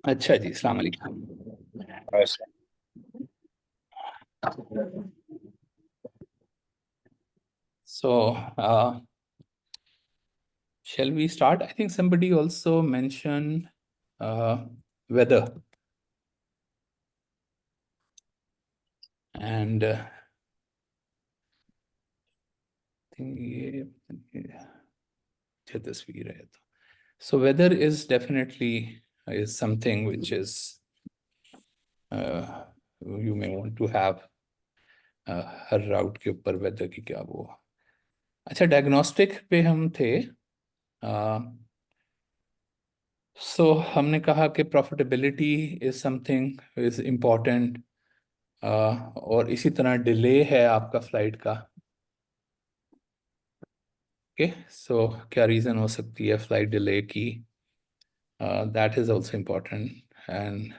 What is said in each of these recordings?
अच्छा जी, अस्सलाम वालेकुम। So, shall we start? I think somebody also mentioned weather. And I think ये तस्वीर है तो. So weather is definitely is something which is you may want to have हर राउट के ऊपर वेदर की क्या वो. अच्छा, डायग्नोस्टिक पे हम थे. सो हमने कहा कि profitability is something is important, और इसी तरह डिले है आपका फ्लाइट का. ओके, सो क्या रीज़न हो सकती है फ्लाइट डिले की? That is also important. And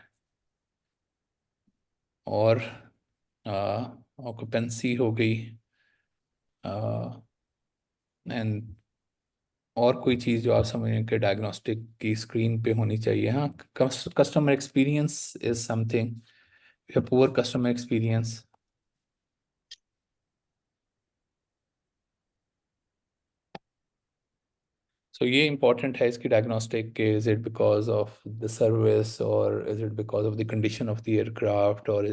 और ऑक्यूपेंसी हो गई. एंड और कोई चीज़ जो आप समझें कि डायग्नोस्टिक की स्क्रीन पे होनी चाहिए. हाँ, customer experience is something. Poor customer experience. So ये important है इसकी diagnostic के. Is it because of the service, or is it because of the condition of the aircraft, or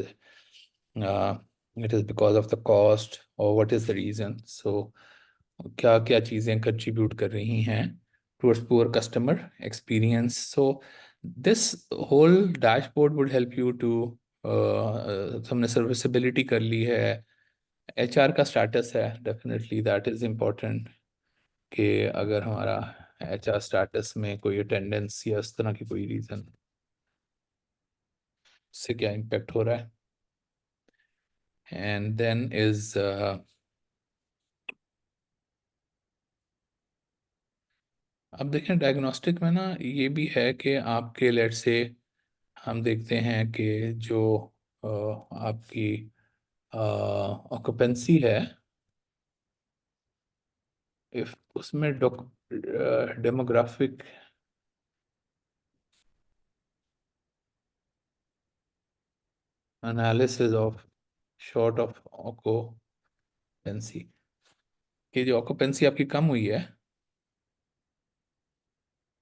it is because of the cost, or what is the reason? So क्या क्या चीज़ें contribute कर रही हैं towards poor customer experience. So this whole dashboard would help you to हमने serviceability कर ली है. HR का status है, definitely that is important. कि अगर हमारा HR स्टेटस में कोई अटेंडेंस या इस तरह की कोई रीज़न से क्या इम्पेक्ट हो रहा है. एंड देन इज अब देखें डायग्नोस्टिक में ना ये भी है कि आपके लेट से हम देखते हैं कि जो आपकी ऑक्यूपेंसी है, इफ उसमें demographic analysis of short of occupancy, कि जो ऑक्यूपेंसी आपकी कम हुई है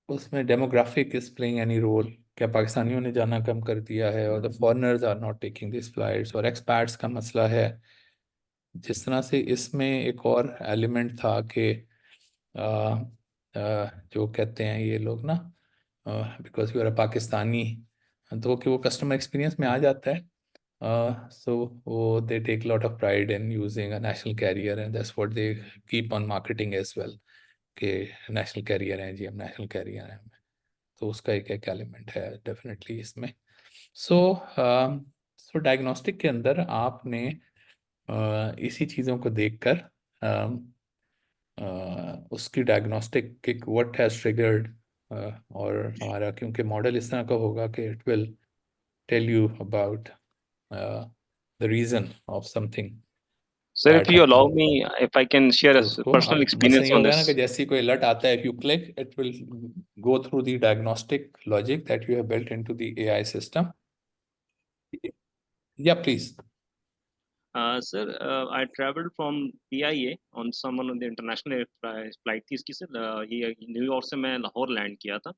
उसमें demographic is playing any role. क्या पाकिस्तानियों ने जाना कम कर दिया है, और the foreigners are not taking this flights, और एक्सपैट्स का मसला है. जिस तरह से इसमें एक और एलिमेंट था कि जो कहते हैं ये लोग ना, because you are a Pakistani, तो कि वो कस्टमर एक्सपीरियंस में आ जाता है. सो वो they take lot of pride in using a national carrier, and that's what they keep on marketing as well, कि नेशनल कैरियर हैं जी, हम नेशनल कैरियर हैं. तो उसका एक एक एलिमेंट है डेफिनेटली इसमें. सो सो डायग्नोस्टिक के अंदर आपने इसी चीज़ों को देखकर उसकी डायग्नोस्टिक कि व्हाट हैज़ ट्रिगर्ड, और हमारा क्योंकि मॉडल इस तरह का होगा कि it will tell you about the reason of something Sir, if that you allow happen. me, if I can share तो a उसको personal अब मसला experience ये on होगा ना कि this. जैसे ही कोई अलर्ट आता है, if you click it will go through the diagnostic logic that you have built into the AI system. या please. Sir, I traveled from PIA on someone on the international flight थी इसकी sir. ये New York से मैं Lahore land किया था,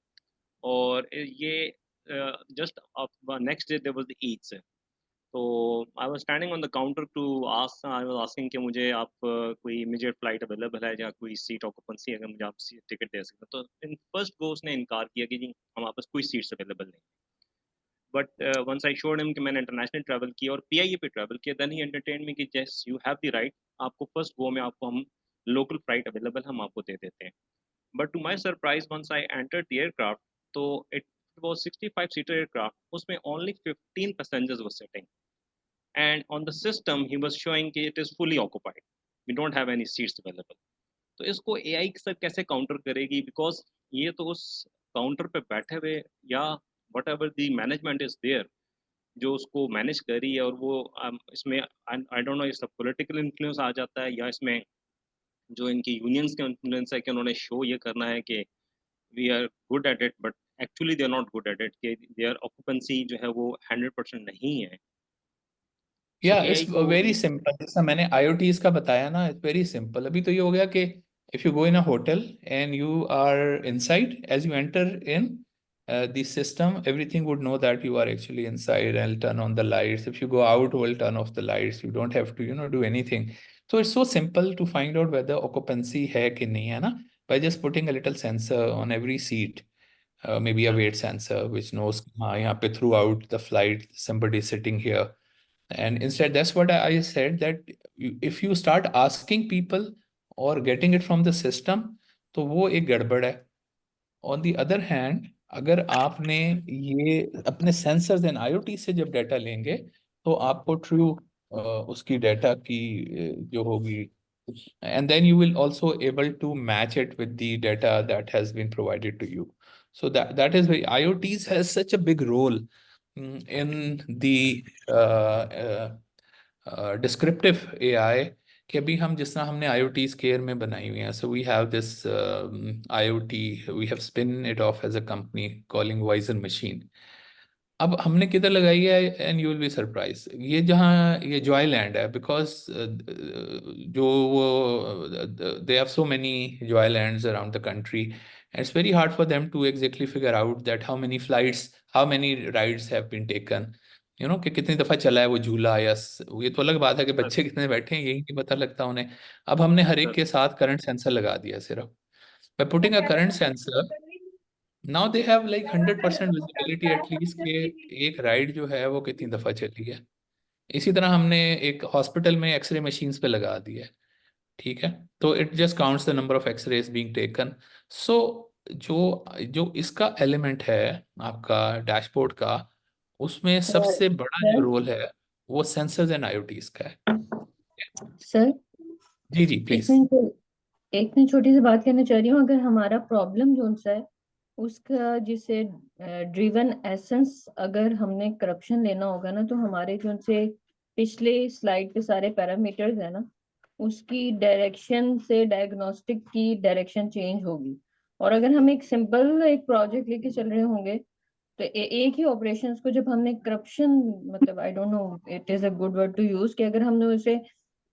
और ये just next day there was the Eid से. तो I was standing on the counter to ask, I was asking कि मुझे आप कोई इमीडिएट फ्लाइट अवेलेबल है या कोई सीट ऑक्यूपेंसी अगर मुझे आप टिकट दे सकते हैं. तो इन फर्स्ट गो उसने इनकार किया कि जी हमारे पास कोई सीट्स अवेलेबल नहीं. But once I showed him कि मैंने इंटरनेशनल ट्रैवल किया और पीआईए पे ट्रैवल किया, देन ही एंटरटेन मी कि yes you have the right, आपको फर्स्ट गो में आपको हम लोकल फ्लाइट अवेलेबल हम आपको दे देते हैं. But to my surprise once I entered the aircraft, तो इट was 65 seater aircraft, उसमें only 15 passengers were sitting, and on the system he was showing कि it is fully occupied, we don't have any seats available. तो इसको AI sir कैसे counter करेगी, because ये तो उस काउंटर पे बैठे हुए या whatever the management is there जो उसको मैनेज कर रही है, और वो इसमें आई डोंट नो इसका पॉलिटिकल इन्फ्लुएंस आ जाता है या इसमें जो इनकी यूनियंस का इन्फ्लुएंस है कि उन्होंने शो ये करना है कि we are good at it, but actually they are not good at it, कि देयर ऑक्यूपेंसी जो है वो 100% नहीं है। सो या एआई इट्स को वेरी सिंपल, जैसा मैंने आईओटीज का बताया ना, इट्स वेरी सिंपल। अभी तो ये हो गया कि if you go in a hotel and you are inside, as you enter in the system, everything would know that you are actually inside and turn on the lights. If you go out, will turn off the lights. You don't have to, do anything. So it's so simple to find out whether occupancy है कि नहीं है ना, by just putting a little sensor on every seat. Maybe a weight sensor which knows हाँ यहाँ पे throughout the flight somebody is sitting here. And instead, that's what I said, that if you start asking people or getting it from the system, तो वो एक गड़बड़ है। On the other hand, अगर आपने ये अपने सेंसर्स एंड आईओटी से जब डाटा लेंगे, तो आपको ट्रू उसकी डाटा की जो होगी, and then you will also able to match it with the data that has been provided to you. So that is why IoTs has such a big role in the descriptive AI, कि अभी हम जिस तरह हमने IoT square में बनाई हुई हैं, so we have this IoT, we have spin it off as a company calling Wiser Machine. अब हमने किधर लगाई है, and you will be surprise, ये जहाँ ये जॉय लैंड है, बिकॉज जो वो they have so many Joylands around the country, and it's very hard for them to exactly figure out that how many flights, how many rides have been taken, कि कितनी दफ़ा चला है वो झूला, या ये तो अलग बात है कि सर बच्चे कितने बैठे हैं, यही नहीं पता लगता उन्हें। अब हमने हर एक सर के साथ करंट सेंसर लगा दिया सिर्फ, by putting a current sensor, now they have like 100% visibility at least के एक राइड जो है वो कितनी दफ़ा चली है। इसी तरह हमने एक हॉस्पिटल में एक्सरे मशीन्स पे लगा दी है, ठीक है, तो it just counts the number of X rays being taken. So जो जो इसका एलिमेंट है आपका डैशबोर्ड का, उसमें सबसे बड़ा जो सर रोल है वो सेंसर्स एंड आईओटीज का है। सर जी जी एक प्लीज। मिनट एक मिनट छोटी सी बात करना चाह रही हूँ। अगर हमारा प्रॉब्लम जो सा है उसका जिसे ड्रिवन एसेंस अगर हमने करप्शन लेना होगा ना, तो हमारे जो से पिछले स्लाइड पे सारे पैरामीटर्स है ना, उसकी डायरेक्शन से डायग्नोस्टिक की डायरेक्शन चेंज होगी। और अगर हम एक सिंपल एक प्रोजेक्ट लेके चल रहे होंगे, तो एक ही ऑपरेशंस को जब हमने करप्शन, मतलब I don't know it is a good word to use, कि अगर हमने उसे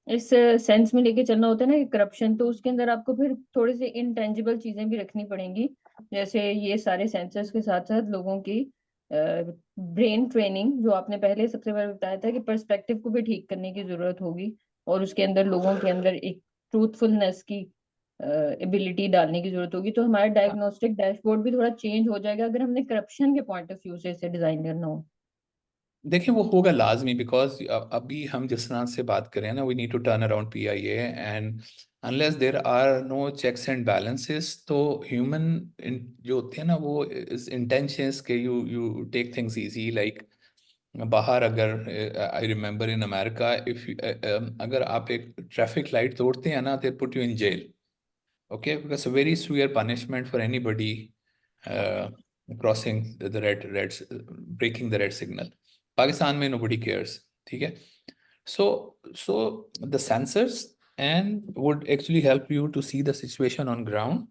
इस सेंस में लेके चलना होता है ना कि करप्शन, तो उसके अंदर आपको फिर थोड़ी सी इनटेंजिबल चीजें भी रखनी पड़ेंगी। जैसे ये सारे सेंसर्स के साथ साथ लोगों की ब्रेन ट्रेनिंग, जो आपने पहले सबसे पहले बताया था कि पर्सपेक्टिव को भी ठीक करने की जरूरत होगी, और उसके अंदर लोगों के अंदर एक ट्रूथफुलनेस की एबिलिटी डालने की जरूरत होगी। तो हमारा डायग्नोस्टिक डैशबोर्ड भी थोड़ा चेंज हो जाएगा अगर हमने करप्शन के पॉइंट ऑफ व्यू से इसे डिजाइन करना हो। देखिए वो होगा लाजमी, बिकॉज अभी हम जिस तरह से बात करें ना, we need to turn around PIA, and unless there are no checks and balances, तो ह्यूमन जो होते हैं ना, वो इस इंटेंशंस के you you take things easy, like बाहर अगर I remember in America, if अगर आप एक ट्रैफिक लाइट तोड़ते हैं ना, they put you in jail, okay, because a very severe punishment for anybody crossing the red breaking the red signal. Pakistan में nobody cares, ठीक है। So the sensors and would actually help you to see the situation on ground.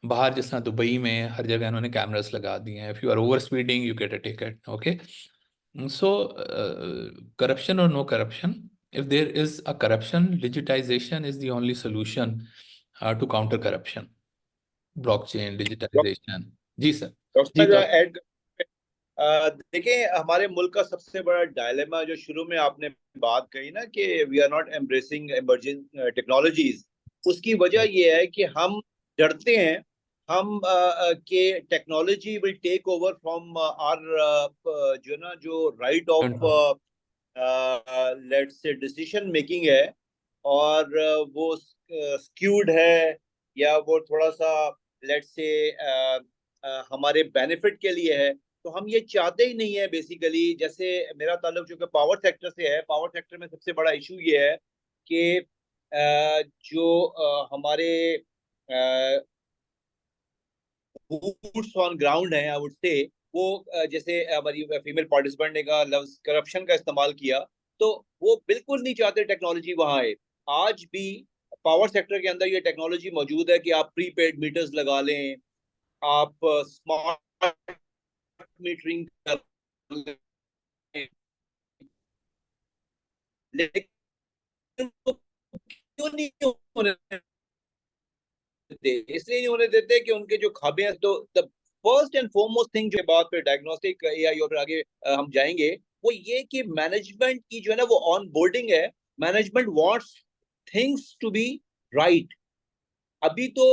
बाहर जिस तरह Dubai में हर जगह इन्होंने cameras लगा दिए हैं, if you are over speeding you get a ticket, okay. So corruption or no corruption, if there is a corruption, digitization is the only solution to counter corruption. Blockchain digitalisation. Ji sir. Doctor ji साहब तो add देखिए, हमारे मुल्क का सबसे बड़ा dilemma जो शुरू में आपने बात कही ना कि we are not embracing emerging technologies, उसकी वजह यह है कि हम डरते हैं हम कि technology will take over from our जो ना जो right of let's say decision making है, और वो स्क्यूड है, या वो थोड़ा सा लेट्स से हमारे बेनिफिट के लिए है। तो हम ये चाहते ही नहीं है बेसिकली। जैसे मेरा ताल्लुक जो कि पावर सेक्टर से है, पावर सेक्टर में सबसे बड़ा इशू ये है कि जो हमारे बूट्स ऑन ग्राउंड है, आई वुड से, वो जैसे हमारी फीमेल पार्टिसिपेंट ने कहा लफ्ज करप्शन का इस्तेमाल किया, तो वो बिल्कुल नहीं चाहते टेक्नोलॉजी वहां आए। आज भी पावर सेक्टर के अंदर ये टेक्नोलॉजी मौजूद है कि आप प्रीपेड मीटर्स लगा लें, आप स्मार्ट मीटरिंग कर लें, लेकिन वो क्यों नहीं होने देते? इसलिए नहीं होने देते कि उनके जो खामियां, तो the first and foremost thing जो बात पे डायग्नोस्टिक एआई और आगे हम जाएंगे, वो ये कि मैनेजमेंट की जो है ना वो ऑन बोर्डिंग है। Management wants things to be right. अभी तो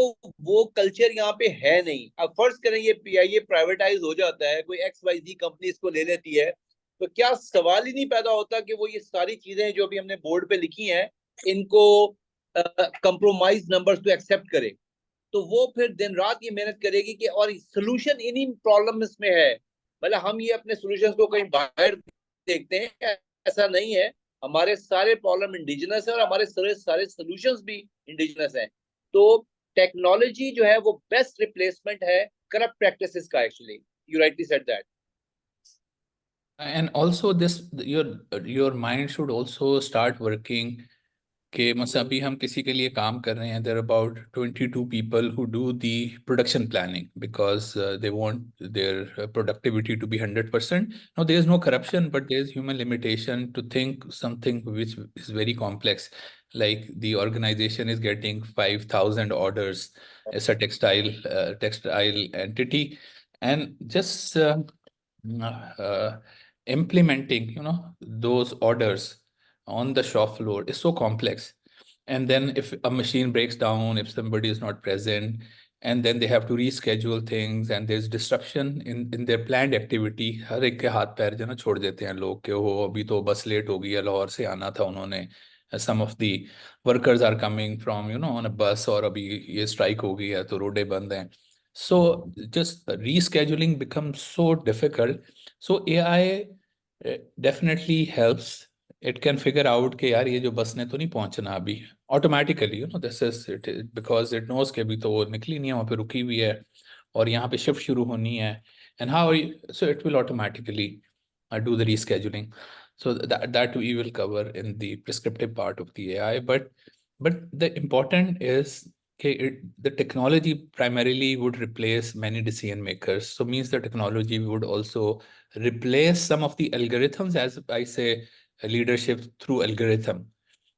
वो कल्चर यहाँ पे है नहीं। अब फर्ज करें ये पीआईए प्राइवेटाइज हो जाता है, कोई एक्स वाई जी कंपनी इसको ले लेती है, तो क्या सवाल ही नहीं पैदा होता कि वो ये सारी चीजें जो अभी हमने बोर्ड पे लिखी हैं, इनको कंप्रोमाइज नंबर्स तो एक्सेप्ट करे। तो वो फिर दिन रात ये मेहनत करेगी कि और सोल्यूशन इन्हीं प्रॉब्लम्स में है। मतलब हम ये अपने सॉल्यूशंस को कहीं बाहर देखते हैं, ऐसा नहीं है। हमारे सारे प्रॉब्लम इंडिजिनस है और हमारे सारे सारे सॉल्यूशंस भी इंडिजिनस हैं। तो टेक्नोलॉजी जो है वो बेस्ट रिप्लेसमेंट है करप्ट प्रैक्टिसेस का। Actually you rightly said that. And also this, your mind should also start working कि मतलब अभी हम किसी के लिए काम कर रहे हैं, देर about 22 people who do the production planning because they want their productivity to be 100%. Now there is no corruption, but there is human limitation to think something which is very complex. Like the organization is getting 5,000 orders as a textile entity, and just uh, implementing, those orders on the shop floor is so complex. And then if a machine breaks down, if somebody is not present, and then they have to reschedule things, and there's disruption in their planned activity. हर एक के हाथ पैर जो है ना छोड़ देते हैं लोग कि वो अभी तो बस लेट हो गई है, लाहौर से आना था उन्होंने. Some of the workers are coming from, on a bus, और अभी ये strike हो गई है तो रोडें बंद हैं. So just rescheduling becomes so difficult. So AI definitely helps. It can figure out कि यार ये जो बस ने तो नहीं पहुंचना अभी, automatically this is it, because it knows के अभी तो वो निकली नहीं है, वहाँ पे रुकी हुई है और यहाँ पे शिफ्ट शुरू होनी है. And how, so it will automatically do the rescheduling. So that we will cover in the prescriptive part of the AI. But the important is okay, the technology primarily would replace many decision makers. So means the technology would also replace some of the algorithms, as I say, leadership through algorithm.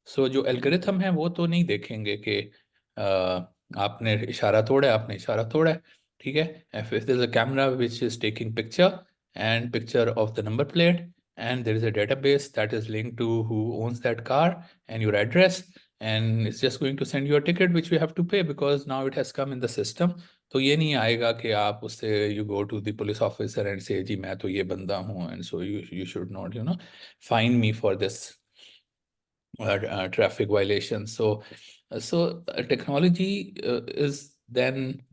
So जो algorithm है वो तो नहीं देखेंगे कि आपने इशारा तोड़ा है, आपने इशारा तोड़ा है, ठीक है. If there's a camera which is taking picture and picture of the number plate, and there is a database that is linked to who owns that car and your address, and it's just going to send you a ticket which you have to pay because now it has come in the system. तो ये नहीं आएगा कि आप उससे you go to the police officer and say जी मैं तो ये बंदा हूँ, and so you should not fine me for this traffic violation. So technology is then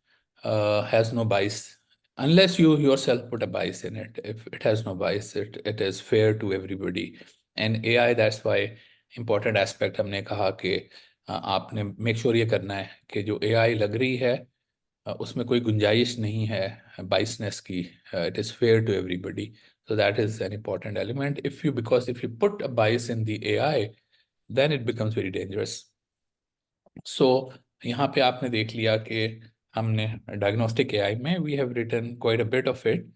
has no bias unless you yourself put a bias in it. If it has no bias, it is fair to everybody. And AI, that's why important aspect हमने कहा कि आपने make sure ये करना है कि जो AI लग रही है उसमें कोई गुंजाइश नहीं है biasness की. It is fair to everybody. So that is an important element. Because if you put a bias in the AI, then it becomes very dangerous. So यहाँ पे आपने देख लिया कि हमने डायग्नोस्टिक एआई में we have written quite a bit of it.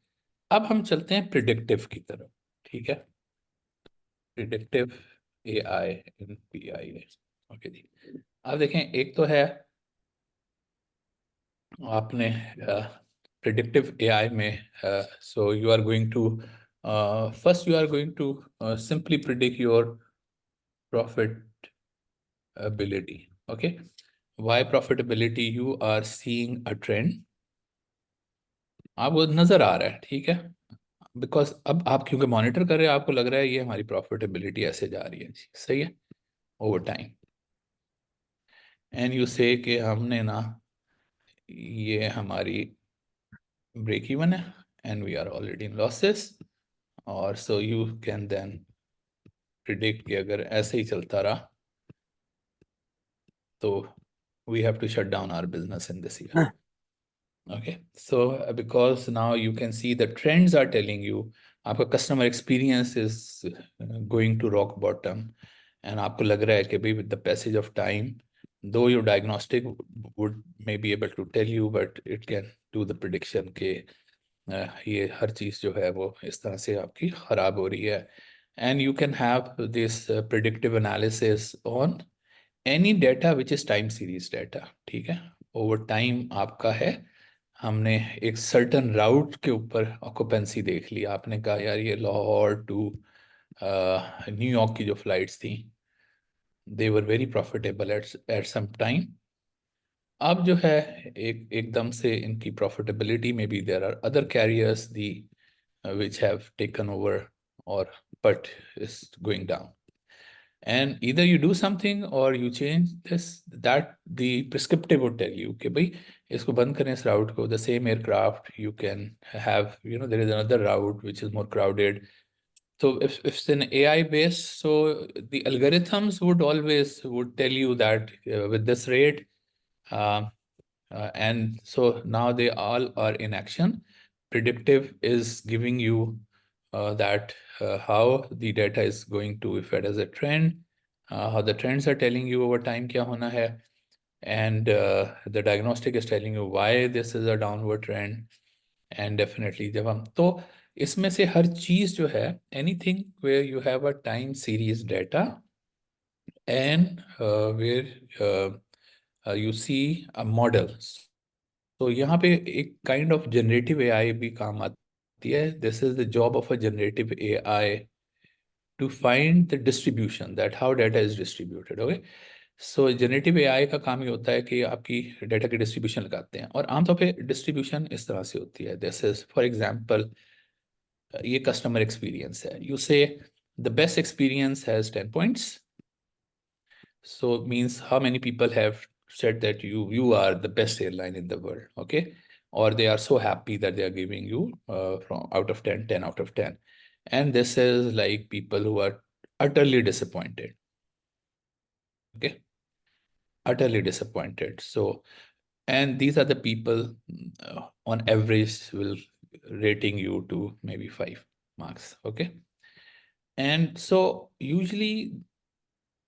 अब हम चलते हैं प्रिडिक्टिव की तरफ, ठीक है. Predictive AI in PIA. Okay जी. अब देखें, एक तो है आपने प्रिडिक्टिव एआई में so you are going to first you are going to simply predict your profitability. Okay. Why profitability? You are seeing a trend. आपको नजर आ रहा है, ठीक है, बिकॉज अब आप क्योंकि मॉनिटर कर रहे हैं, आपको लग रहा है ये हमारी प्रॉफिटेबिलिटी ऐसे जा रही है, सही है, ओवर टाइम. एंड यू से कि हमने ना ये हमारी ब्रेक इवन है and we are already in losses. और so you can then predict कि अगर ऐसे ही चलता रहा तो we have to shut down our business in this year. Okay, so because now you can see the trends are telling you आपका customer experience is going to rock bottom, and आपको लग रहा है कि भाई with the passage of time, though your diagnostic would may be able to tell you, but it can do the prediction कि ये हर चीज़ जो है वो इस तरह से आपकी ख़राब हो रही है. And you can have this predictive analysis on any data which is time series data. ठीक है, ओवर टाइम आपका है, हमने एक सर्टन राउट के ऊपर ऑक्यूपेंसी देख ली, आपने कहा यार ये लाहौर टू न्यूयॉर्क की जो फ्लाइट्स थी they were very profitable at some time. अब जो है एकदम से इनकी प्रॉफिटेबिलिटी में भी there are other carriers the which have taken over or but is going down, and either you do something or you change this, that the prescriptive would tell you कि भाई इसको बंद करें इस route को. The same aircraft you can have, there is another route which is more crowded. So if it's an AI base, so the algorithms would tell you that with this rate, uh, and so now they all are in action. Predictive is giving you that how the data is going to, if it has a trend, how the trends are telling you over time kya hona hai, and the diagnostic is telling you why this is a downward trend. And definitely जब हम तो इसमें से हर चीज़ जो है, anything where you have a time series data and where you see a models. तो यहाँ पे एक काइंड ऑफ जनरेटिव एआई भी काम आती है. This is the job of a generative AI to find the distribution, that how data is distributed. Okay, so generative AI का काम ये होता है कि आपकी डाटा की डिस्ट्रीब्यूशन लगाते हैं, और आमतौर पे डिस्ट्रीब्यूशन इस तरह से होती है. दिस इज फॉर एग्जांपल ये कस्टमर एक्सपीरियंस है. यू से the best experience has 10 points. So it means how many people have said that you are the best airline in the world, okay? Or they are so happy that they are giving you from out of 10, 10 out of 10. And this is like people who are utterly disappointed, okay? Utterly disappointed. So, and these are the people on average will rating you to maybe 5 marks, okay? And so usually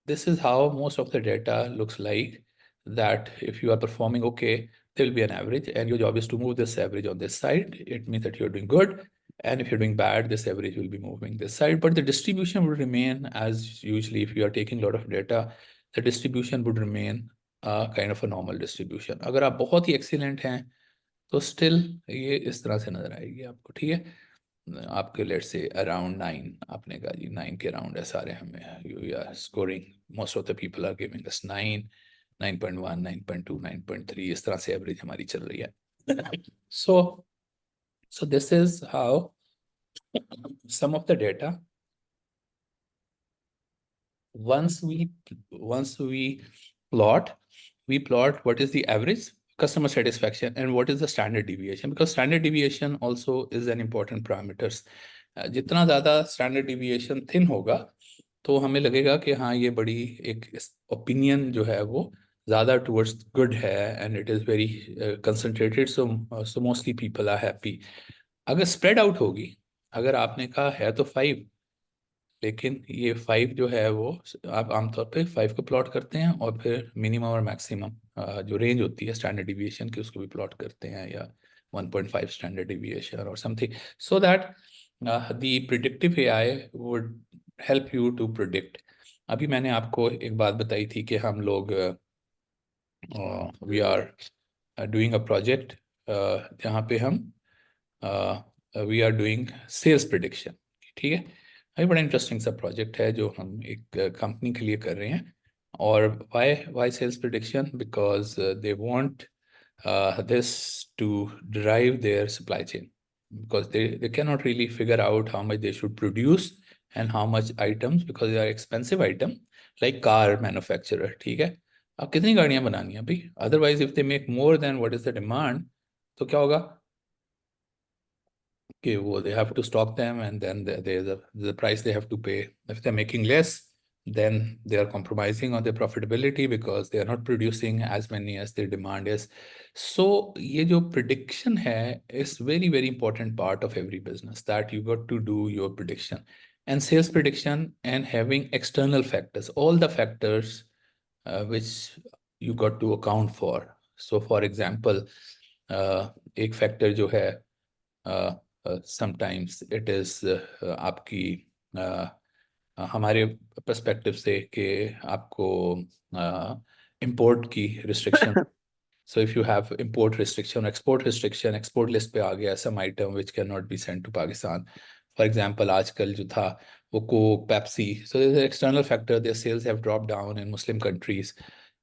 this is how most of the data looks like, that if you are performing okay, there will be an average, and your job is to move this average on this side. It means that you're doing good. And if you're doing bad, this average will be moving this side. But the distribution will remain as usually if you are taking a lot of data, the distribution would remain kind of a normal distribution. अगर आप बहुत ही excellent हैं, तो still ये इस तरह से नजर आएगी आपको. ठीक है, आपके लेट से अराउंड 9, आपने कहा जी 9 के अराउंड है सारे हमें, you are scoring, most of the people are giving us 9, 9.1, 9.2, 9.3, इस तरह से एवरेज हमारी चल रही है. so this is how some of the data, once we plot what is the average customer satisfaction and what is the standard deviation, because standard deviation also is an important parameters. जितना ज़्यादा standard deviation thin होगा, तो हमें लगेगा कि हाँ ये बड़ी एक opinion जो है वो ज़्यादा towards good है, and it is very concentrated, so mostly people are happy. अगर spread out होगी, अगर आपने कहा है तो 5, लेकिन ये 5 जो है वो आप आमतौर पे 5 को प्लॉट करते हैं, और फिर मिनिमम और मैक्सिमम जो रेंज होती है स्टैंडर्ड डिविएशन की उसको भी प्लॉट करते हैं, या 1.5 स्टैंडर्ड डिविएशन और something, so that the predictive AI would help you to predict. अभी मैंने आपको एक बात बताई थी कि हम लोग we are doing a project जहाँ पे हम we are doing sales prediction. ठीक है, ये बड़ा इंटरेस्टिंग सा प्रोजेक्ट है जो हम एक कंपनी के लिए कर रहे हैं. और why sales prediction, because they want this to drive their supply chain, because they cannot really figure out how much they should produce and how much items, because they are expensive item, like car manufacturer. ठीक है, अब कितनी गाड़ियां बनानी है भाई, otherwise if they make more than what is the demand, तो क्या होगा कि वो they have to stock them, and then there's the price they have to pay. If they're making less, then they are compromising on their profitability because they are not producing as many as their demand is. So ये जो prediction है is very very important part of every business, that you got to do your prediction and sales prediction, and having external factors, all the factors which you got to account for. So for example, एक factor जो है sometimes it is आपकी हमारे perspective से कि आपको import की restriction. So if you have import restriction, export list पे आ गया some item which cannot be sent to Pakistan. For example, आजकल जो था वो Coke, Pepsi. So there's an external factor. Their sales have dropped down in Muslim countries,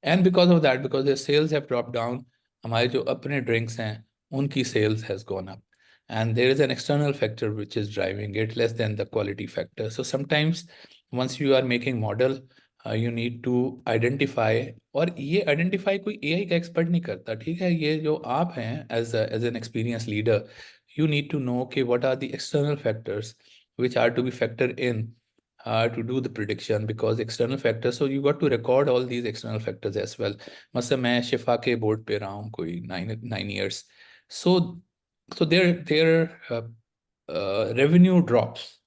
and because of that, because their sales have dropped down, हमारे जो अपने drinks हैं उनकी sales has gone up, and there is an external factor which is driving it less than the quality factor. So sometimes once you are making model, you need to identify, और ये identify कोई AI का expert नहीं करता, ठीक है? ये जो आप हैं as an experienced leader, you need to know कि what are the external factors which are to be factored in to do the prediction, because external factors, so you got to record all these external factors as well. मतलब मैं शिफा के board पे रहा हूँ कोई 9 years, so their revenue drops,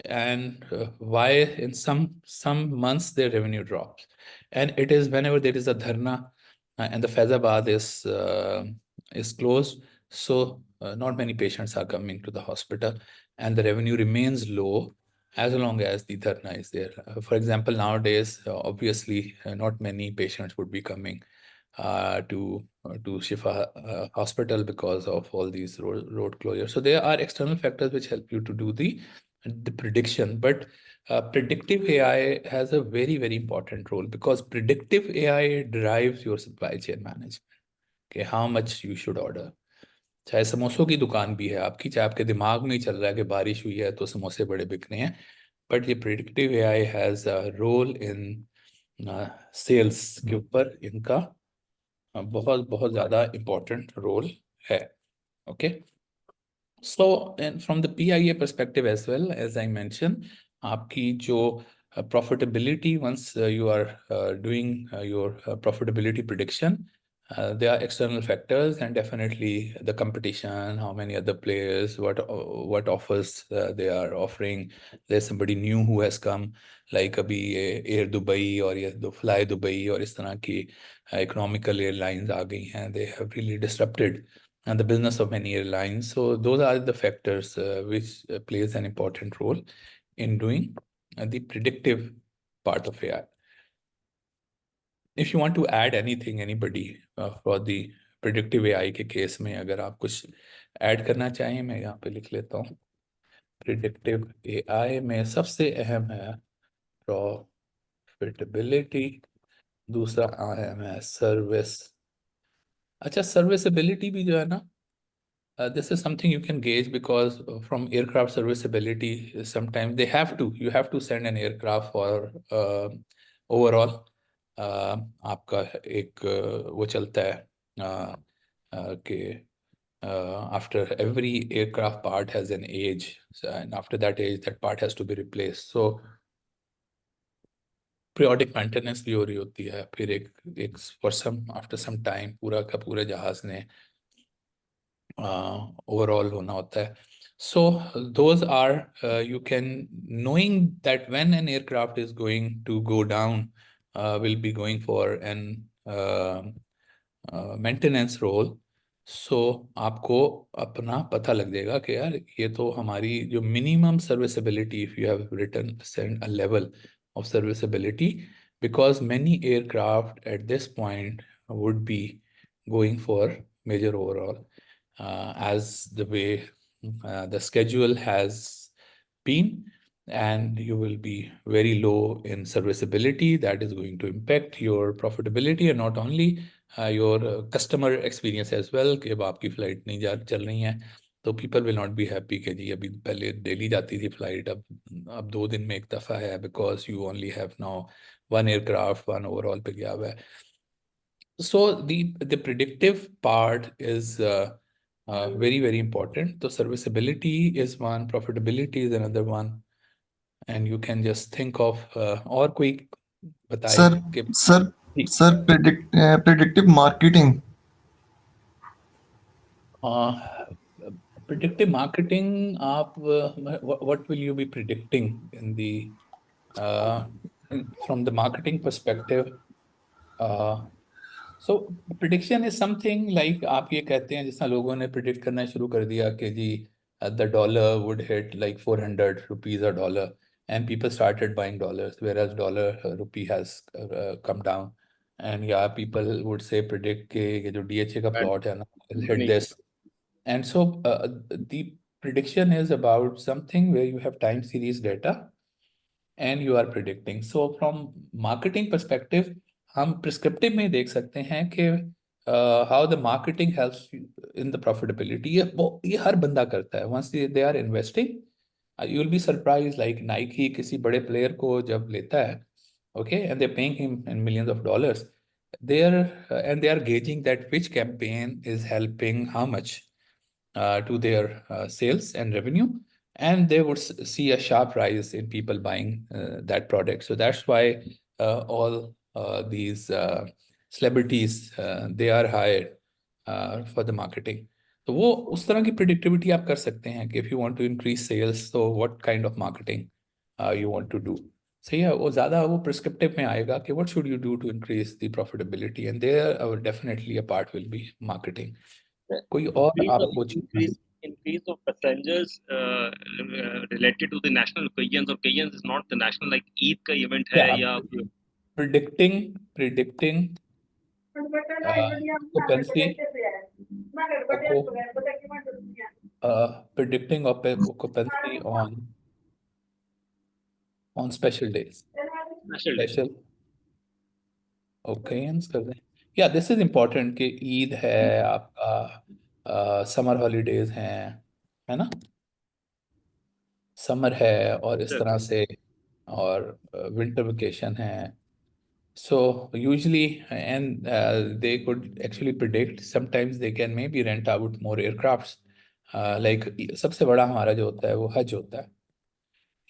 and why in some months their revenue drops, and it is whenever there is a dharna and the Faizabad is closed, so not many patients are coming to the hospital, and the revenue remains low as long as the dharna is there. For example, nowadays obviously not many patients would be coming to Shifa hospital because of all these road closures. So there are external factors which help you to do the prediction, but predictive AI has a very, very important role, because predictive AI drives your supply chain management. Okay, how much you should order. चाहे समोसों की दुकान भी है आपकी, चाहे आपके दिमाग में ही चल रहा है कि बारिश हुई है तो समोसे बड़े बिकने हैं, बट ये predictive AI has a role in sales के ऊपर, इनका बहुत बहुत ज़्यादा इम्पोर्टेंट रोल है. Okay, so and from the PIA perspective as well, as I mentioned, आपकी जो profitability, once you are doing your profitability prediction, there are external factors, and definitely the competition, how many other players, what offers they are offering. There's somebody new who has come, like अभी Air Dubai और ये Fly Dubai और इस तरह की economical airlines आ गई हैं. They have really disrupted and the business of many airlines. So those are the factors which plays an important role in doing the predictive part of AI. If you want to add anything, anybody for the predictive AI के case में अगर आप कुछ add करना चाहें, मैं यहाँ पे लिख लेता हूँ. Predictive AI में सबसे अहम है profitability, दूसरा अहम है सर्विस. अच्छा, सर्विसबिलिटी भी जो है ना, this is something you can gauge, because from aircraft serviceability, sometimes you have to send an aircraft for overall आपका एक वो चलता है कि after every aircraft part has an age, and after that age that part has to be replaced. So periodic maintenance भी हो रही होती है, फिर एक for some after some time पूरा का पूरा जहाज ने overall होना होता है. So those are you can, knowing that when an aircraft is going to go down, will be going for an maintenance role. So आपको अपना पता लग जाएगा कि यार ये तो हमारी जो minimum serviceability, if you have written send a level of serviceability, because many aircraft at this point would be going for major overhaul. As the way the schedule has been, and you will be very low in serviceability. That is going to impact your profitability, and not only your customer experience as well. कि अब आपकी flight नहीं चल रही है, तो people will not be happy कि जी अभी पहले डेली जाती थी फ्लाइट, अब 2 दिन में एक दफ़ा है, because you only have now one aircraft, one overall पे गया हुआ है. So the predictive part is very, very important. So serviceability is one, profitability is another one, and you can just think of और कोई बताए sir कि sir sir predictive marketing. predictive marketing, आप what will you be predicting in the from the marketing perspective? So prediction is something like आप ये कहते हैं जिस तरह लोगों ने प्रिडिक्ट करना शुरू कर दिया कि ji the dollar would hit like 400 rupees a dollar and people started buying dollars whereas dollar rupee has come down and yeah people would say predict के ये जो डीएचए का And प्लॉट है ना विल हिट नहीं, this and so the prediction is about something where you have time series data and you are predicting. So from marketing perspective, हम prescriptive में देख सकते हैं कि how the marketing helps in the profitability. ये हर बंदा करता है. Once they are investing, you will be surprised. Like Nike किसी बड़े player को जब लेता है, okay, and they're paying him in millions of dollars. And they are gauging that which campaign is helping how much to their sales and revenue, and they would see a sharp rise in people buying that product. So that's why all these celebrities they are hired for the marketing. तो वो उस तरह की predictivity आप कर सकते हैं कि if you want to increase sales, so what kind of marketing you want to do. सही है, वो ज़्यादा वो prescriptive में आएगा कि what should you do to increase the profitability, and there definitely a part will be marketing. कोई और आपको चीज़ increase of passengers related to the national occasions. Occasions is not the national, like Eid का event है या predicting occupancy predicting occupancy on special days, national day. special occasions कर दें. Yeah, this is important कि ईद है आपका, summer holidays हैं, है ना, समर है और इस Sure. तरह से, और विंटर वेकेशन है. So usually, and they could actually predict. Sometimes they can maybe rent out more aircrafts. Like सबसे बड़ा हमारा जो होता है वो हज होता है.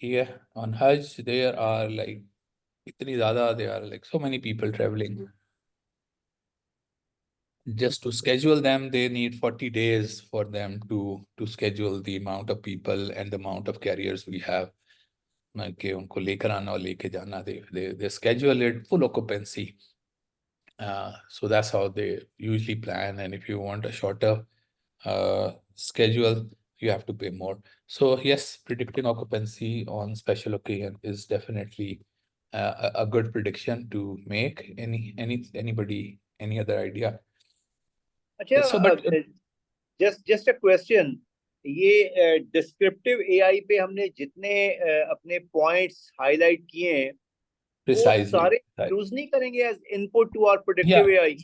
ठीक है, on Hajj there are like इतनी ज़्यादा, there are like so many people traveling. Just to schedule them, they need 40 days for them to schedule the amount of people and the amount of carriers we have. कि उनको लेकर आना और लेके जाना, they schedule it full occupancy. So that's how they usually plan. And if you want a shorter schedule, you have to pay more. So yes, predicting occupancy on special occasion is definitely a good prediction to make. Anybody, any other idea? अच्छा, So, but just a question, ये descriptive AI पे हमने जितने अपने points highlight किए हैं वो precisely, सारे right. यूज नहीं करेंगे as input to our Yeah, predictive AI?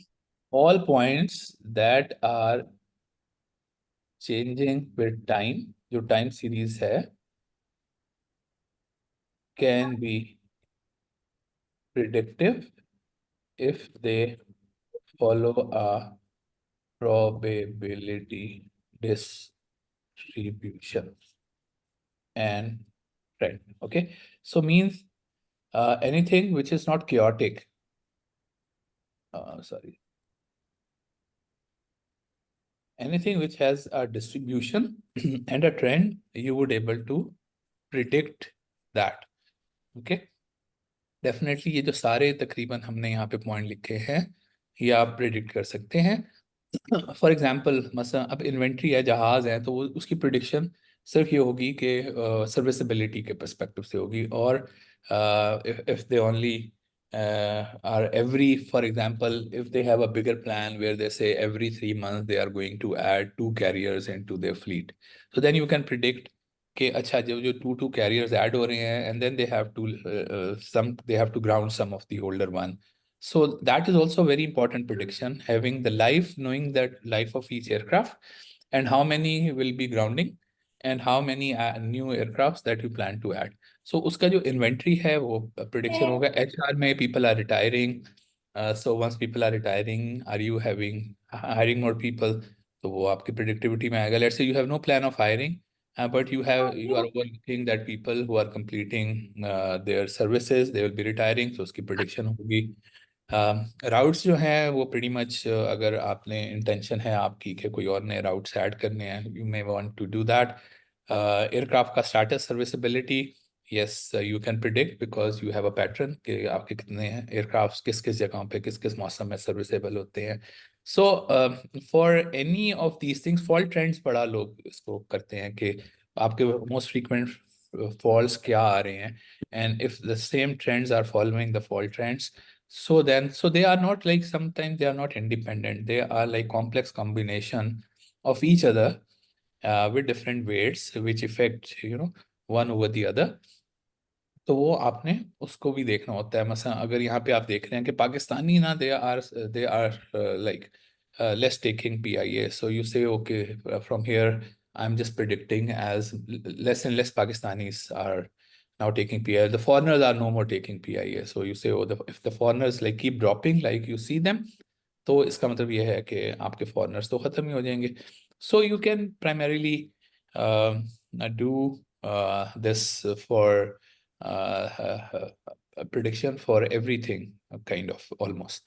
all points that are changing with time, जो time series है, can be predictive if they follow a probability distribution and trend. Okay, so means anything which is not chaotic. Sorry. Anything which has a distribution and a trend, you would able to predict that. Okay. Definitely ये जो सारे तकरीबन हमने यहाँ पे point लिखे हैं ये आप प्रिडिक्ट कर सकते हैं. फॉर एग्जांपल मसला अब इन्वेंट्री है, जहाज़ है, तो वो उसकी प्रिडिक्शन सिर्फ ये होगी कि सर्विसबिलिटी के पर्सपेक्टिव से होगी. और if they only are every, for example, if they have a bigger plan where they say every 3 months they are going to add 2 carriers into their fleet, so then you can predict कि अच्छा जो 2 carriers add हो रहे हैं, and then they have to ground some of the older one. So that is also a very important prediction, having the life, knowing that life of each aircraft and how many will be grounding and how many new aircrafts that you plan to add. So uska jo inventory hai wo prediction hoga. HR mein people are retiring. So once people are retiring, are you hiring more people? So wo aapki predictivity mein aayega. Let's say you have no plan of hiring, but you are overlooking that people who are completing their services, they will be retiring. So uski prediction hogi. Routes जो हैं वो pretty much अगर आपने intention है आपकी कि कोई और नए राउट्स ऐड करने हैं, you may want to do that. Aircraft का status serviceability, yes, you can predict because you have a pattern कि आपके कितने aircrafts किस किस जगहों पे किस किस मौसम में सर्विसेबल होते हैं. So for any of these things, fault trends बड़ा लोग इसको करते हैं कि आपके most frequent faults क्या आ रहे हैं, and if the same trends are following the fault trends, so they are not like, sometimes they are not independent, they are like complex combination of each other with different weights which affect one over the other. तो वो आपने उसको भी देखना होता है. मसलन अगर यहाँ पे आप देख रहे हैं कि पाकिस्तानी ना they are like less taking PIA, so you say okay, from here I'm just predicting as less and less Pakistanis are now taking PIA. The foreigners are no more taking PIA, so you say, oh, if the foreigners like keep dropping, like you see them, तो इसका मतलब ये है कि आपके foreigners तो ख़त्म ही हो जाएंगे. So you can primarily do this for a prediction for everything, kind of, almost.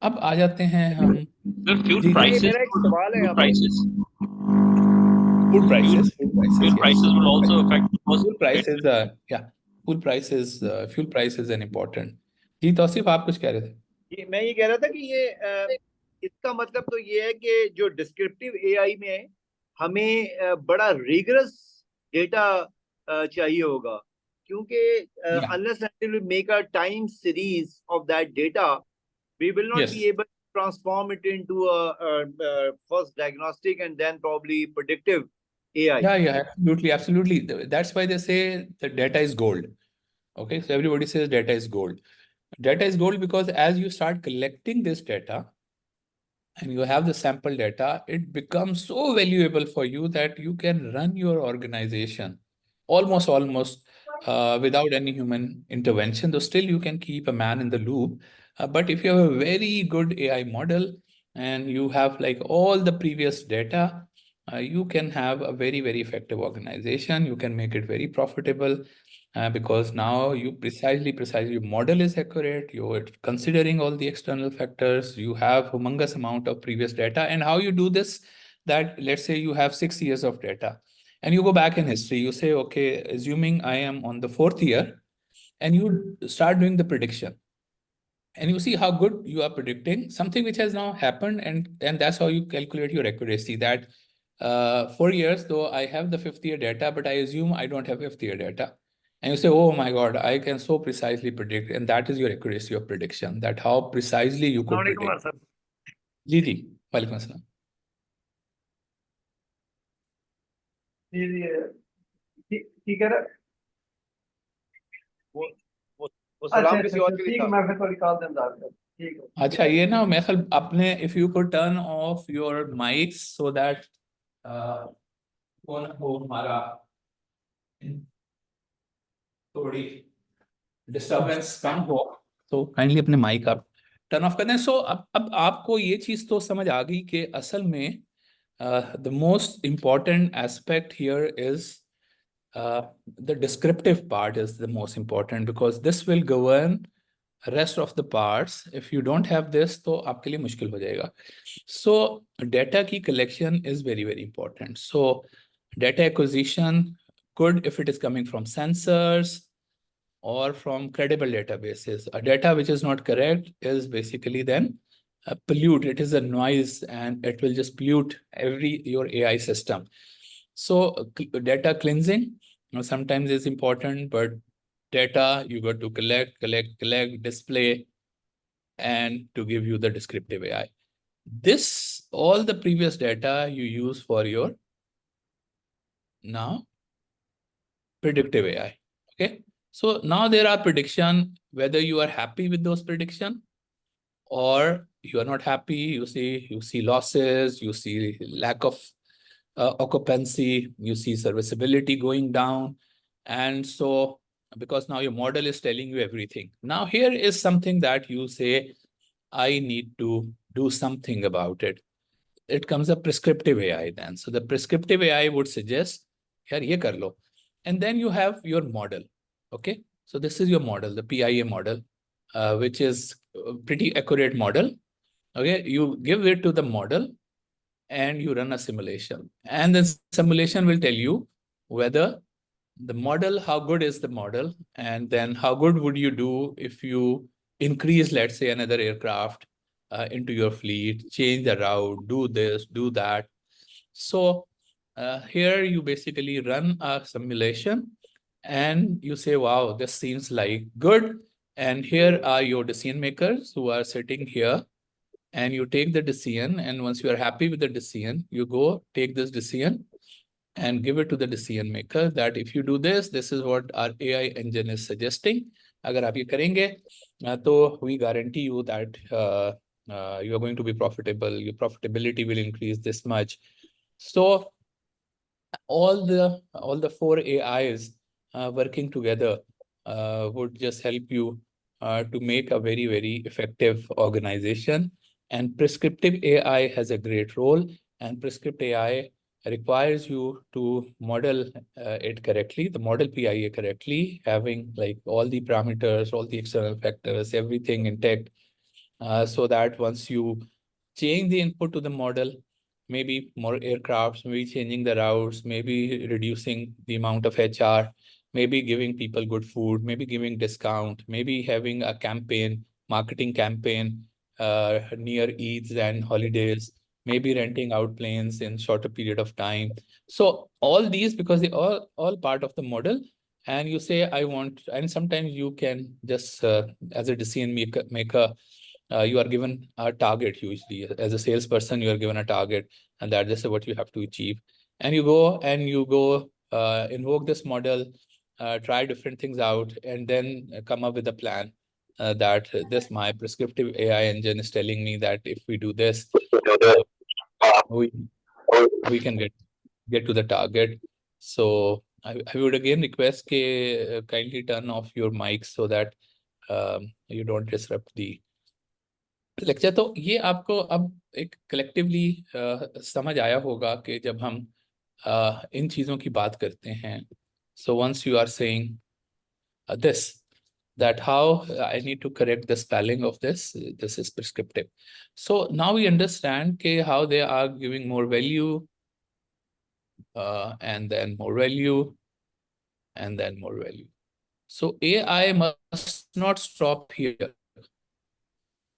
अब आ जाते हैं हम Sir, fuel जी, prices. मेरा एक सवाल है Fuel यहाँ पे. prices. food prices, Fuel yes. prices will also affect the cost. Fuel prices, fuel price is an important. जी तौसीफ, आप कुछ कह रहे थे? मैं ये कह रहा था कि ये इसका मतलब तो ये है कि जो डिस्क्रिप्टिव एआई में हमें बड़ा रिगरस डेटा चाहिए होगा, क्योंकि unless until we make a time series of that data, we will not be able to transform it into a first diagnostic and then probably predictive AI. Yeah, absolutely. That's why they say the data is gold. Okay, so everybody says data is gold. Data is gold because as you start collecting this data and you have the sample data, it becomes so valuable for you that you can run your organization almost without any human intervention. Though still you can keep a man in the loop. But if you have a very good AI model and you have like all the previous data, you can have a very, very effective organization. You can make it very profitable. Because now you precisely your model is accurate, you're considering all the external factors, you have humongous amount of previous data. And how you do this, that let's say you have 6 years of data and you go back in history, you say, okay, assuming I am on the 4th year, and you start doing the prediction. And you see how good you are predicting something which has now happened, and that's how you calculate your accuracy. That 4 years, though I have the 5th year data, but I assume I don't have 5th year data. And you say, oh my God, I can so precisely predict. And that is your accuracy of prediction, that how precisely you could predict. जी जी, वालेकुम अस्सलाम. ठीक है ना. वो सलाम किसी और के लिए था. मैं फिर थोड़ी कॉल दें दाद. ठीक है. अच्छा, ये ना मैं ख्याल अपने, if you could turn off your mics so that कौन हो हमारा थोड़ी डिस्टर्बेंस कम हो, तो काइंडली अपने माइक आप टर्न ऑफ कर दें. सो अब आपको ये चीज तो समझ आ गई कि असल में the most important aspect here is the descriptive part is the most important, because this will govern rest of the parts. If you don't have this, तो आपके लिए मुश्किल हो जाएगा. So data की collection is very, very important. So data acquisition, good if it is coming from sensors or from credible databases. A data which is not correct is basically then pollute. It is a noise and it will just pollute your AI system. So data cleansing sometimes is important, but data you got to collect, display, and to give you the descriptive AI. This, all the previous data you use for your now predictive AI. Okay. So now there are prediction, whether you are happy with those prediction or you are not happy, you see losses, you see lack of occupancy, you see serviceability going down. And so, because now your model is telling you everything. Now here is something that you say, I need to do something about it. It comes a prescriptive AI then. So the prescriptive AI would suggest, yaar ye kar lo. And then you have your model. Okay. So this is your model, the PIA model, which is a pretty accurate model. Okay. You give it to the model and you run a simulation. And the simulation will tell you whether the model, how good is the model? And then how good would you do if you increase, let's say, another aircraft into your fleet, change the route, do this, do that. So here you basically run a simulation and you say, wow, this seems like good. And here are your decision makers who are sitting here, and you take the decision. And once you are happy with the decision, you go take this decision and give it to the decision maker that if you do this, this is what our AI engine is suggesting. अगर आप ये करेंगे तो we guarantee you that you are going to be profitable. Your profitability will increase this much. So all the four AIs working together would just help you to make a very, very effective organization. And prescriptive AI has a great role, and prescriptive AI requires you to model it correctly, the model PIA correctly, having like all the parameters, all the external factors, everything intact, so that once you change the input to the model, maybe more aircrafts, maybe changing the routes, maybe reducing the amount of HR, maybe giving people good food, maybe giving discount, maybe having a campaign, marketing campaign near Eids and holidays, maybe renting out planes in shorter period of time. So all these, because they all part of the model, and you say, I want, and sometimes you can just, as a decision maker, you are given a target. Usually as a salesperson, you are given a target, and that is what you have to achieve. And you go invoke this model, try different things out, and then come up with a plan that this my prescriptive AI engine is telling me that if we do this, we can get to the target. So I would again request kindly turn off your mics so that you don't disrupt the lecture. तो ये आपको अब एक collectively समझ आया होगा कि जब हम इन चीज़ों की बात करते हैं, so once you are saying this, that how I need to correct the spelling of this is prescriptive. So now we understand how they are giving more value, and then more value, and then more value. So AI must not stop here.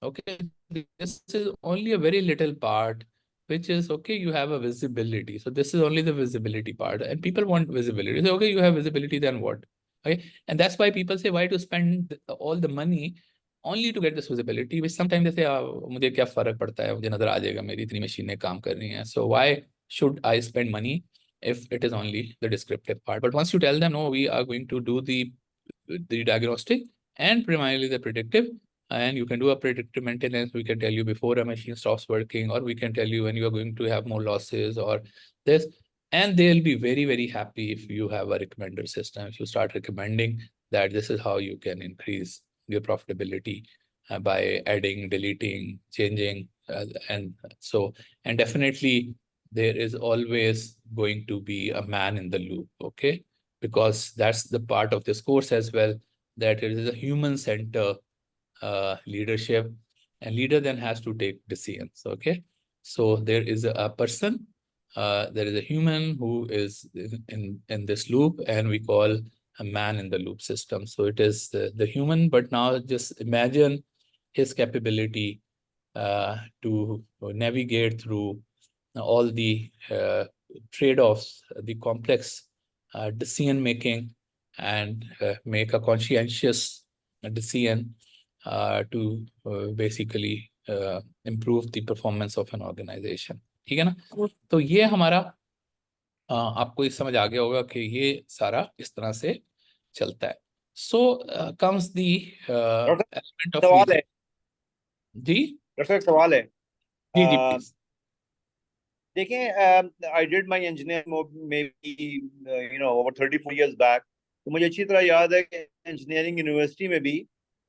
Okay, this is only a very little part, which is okay, you have a visibility. So this is only the visibility part, and people want visibility. So okay, you have visibility, then what? Okay, and that's why people say, why to spend all the money only to get this visibility, which sometimes they say, मुझे क्या फर्क पड़ता है, मुझे नजर आ जाएगा, मेरी इतनी मशीनें काम कर रही हैं. So why should I spend money if it is only the descriptive part? But once you tell them, no, we are going to do the diagnostic and primarily the predictive, and you can do a predictive maintenance. We can tell you before a machine stops working, or we can tell you when you are going to have more losses or this. And they'll be very, very happy if you have a recommender system. If you start recommending that this is how you can increase your profitability by adding, deleting, changing. And definitely there is always going to be a man in the loop, okay? Because that's the part of this course as well, that it is a human-centered leadership, and leader then has to take decisions. Okay, so there is a person, there is a human who is in this loop, and we call a man in the loop system. So it is the human, but now just imagine his capability to navigate through all the trade-offs, the complex decision making, and make a conscientious decision to basically improve the performance of an organization. ठीक है ना? तो ये हमारा आपको ये समझ आ गया होगा कि ये सारा इस तरह से चलता है. So comes the element of सवाल है जी डॉक्टर, सवाल है जी प्लीज. देखें, आई did my engineering may be over 34 years back. तो मुझे अच्छी तरह याद है कि इंजीनियरिंग यूनिवर्सिटी में भी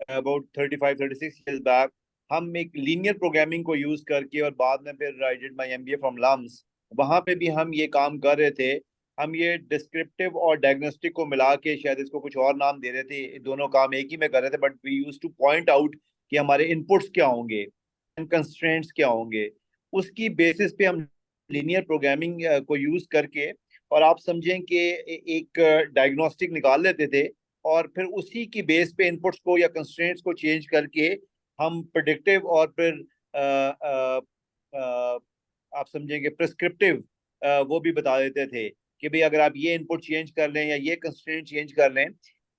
अबाउट 35-36 years बैक हम एक लीनियर प्रोग्रामिंग को यूज करके, और बाद में फिर I did my MBA from LUMS, वहां पे भी हम ये काम कर रहे थे. हम ये डिस्क्रिप्टिव और डायग्नोस्टिक को मिला के, शायद इसको कुछ और नाम दे रहे थे, दोनों काम एक ही में कर रहे थे, but we use to point out कि हमारे इनपुट्स क्या होंगे, कंस्ट्रेंट्स क्या होंगे. उसकी बेसिस पे हम लीनियर प्रोग्रामिंग को यूज करके और आप समझें कि एक डायग्नोस्टिक निकाल लेते थे, और फिर उसी की बेस पे इनपुट्स को या कंस्ट्रेंट्स को चेंज करके हम प्रेडिक्टिव और फिर अ, अ, अ, आप समझेंगे प्रिस्क्रिप्टिव वो भी बता देते थे कि भाई अगर आप ये इनपुट चेंज कर लें या ये कंस्ट्रेंट चेंज कर लें।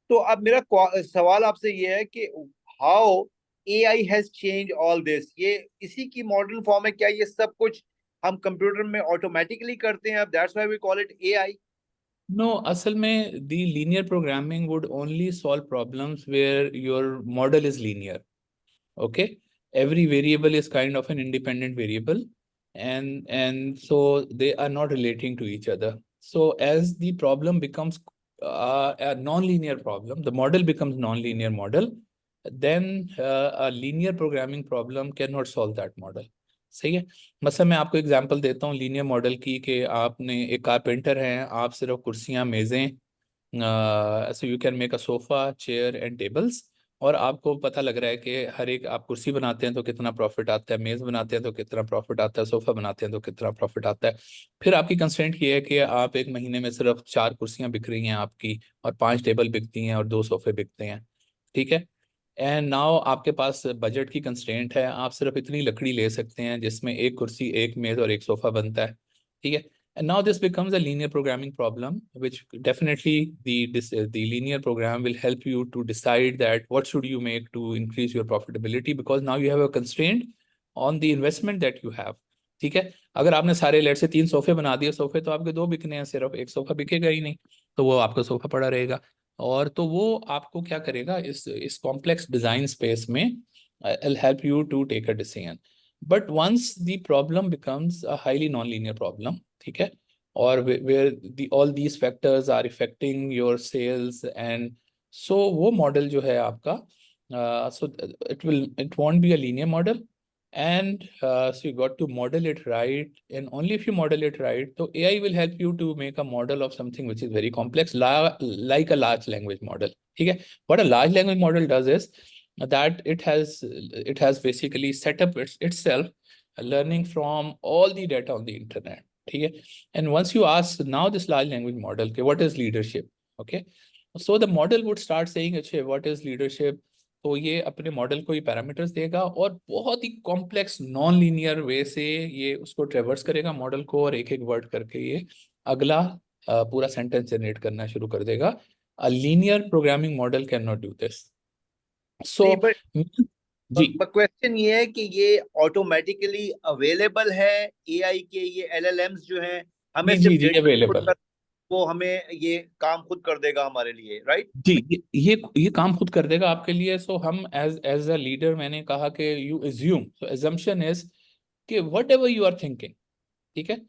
तो अब मेरा सवाल आपसे ये है कि how AI has change all this, ये इसी की मॉडल फॉर्म है क्या? ये सब कुछ हम कंप्यूटर में ऑटोमेटिकली करते हैं, अब that's why we call it AI. No, असल में the linear programming would only solve problems where your model is linear. Okay, every variable is kind of an independent variable, and so they are not relating to each other. So as the problem becomes a non-linear problem, the model becomes non-linear model, then a linear programming problem cannot solve that model. सही है। मतलब मैं आपको example देता हूँ linear model की, कि आपने एक कारपेंटर हैं, आप सिर्फ कुर्सियां मेजें, सो you can make a sofa chair and tables, और आपको पता लग रहा है कि हर एक आप कुर्सी बनाते हैं तो कितना प्रॉफिट आता है, मेज बनाते हैं तो कितना प्रॉफिट आता है, सोफा बनाते हैं तो कितना प्रॉफिट आता है। फिर आपकी कंस्ट्रेंट ये है कि आप एक महीने में सिर्फ 4 कुर्सियां बिक रही हैं आपकी, और 5 टेबल बिकती हैं, और 2 सोफे बिकते हैं। ठीक है। एंड नाउ आपके पास बजट की कंस्ट्रेंट है, आप सिर्फ इतनी लकड़ी ले सकते हैं जिसमें एक कुर्सी, एक मेज और एक सोफा बनता है। ठीक है। And now this becomes a linear programming problem, which definitely the linear program will help you to decide that what should you make to increase your profitability, because now you have a constraint on the investment that you have. ठीक है। अगर आपने सारे late से 3 सोफे बना दिए, सोफे तो आपके 2 बिकने हैं, सिर्फ एक सोफा बिकेगा ही नहीं, तो वो आपका सोफा पड़ा रहेगा। और तो वो आपको क्या करेगा, इस कॉम्प्लेक्स डिजाइन स्पेस में it'll help you to take a decision. But once the problem becomes a highly non-linear problem, ठीक है, और where all these factors are affecting your sales, and so वो model जो है आपका, so it won't be a linear model, and so you got to model it right, and only if you model it right, so AI will help you to make a model of something which is very complex, like a large language model. ठीक है। What a large language model does is that it has basically set up itself learning from all the data on the internet. ठीक है। And once you ask now this large language model, okay, what is leadership? Okay, so the model would start saying, अच्छा, what is leadership? तो ये अपने model को ये parameters देगा, और बहुत ही कॉम्प्लेक्स नॉन लीनियर वे से ये उसको ट्रेवर्स करेगा मॉडल को, और एक एक वर्ड करके ये अगला पूरा सेंटेंस जनरेट करना शुरू कर देगा। A linear programming model can not do this. So नहीं, बट जी क्वेश्चन ये है कि ये ऑटोमेटिकली अवेलेबल है एआई के, ये एलएलएम्स जो हैं, हमें जी सिर्फ जी जी डेटा अवेलेबल है। वो हमें ये काम खुद कर देगा हमारे लिए, राइट? जी ये काम खुद कर देगा आपके लिए। सो हम एज अ लीडर, मैंने कहा कि you assume, so assumption is कि whatever you are thinking, ठीक है,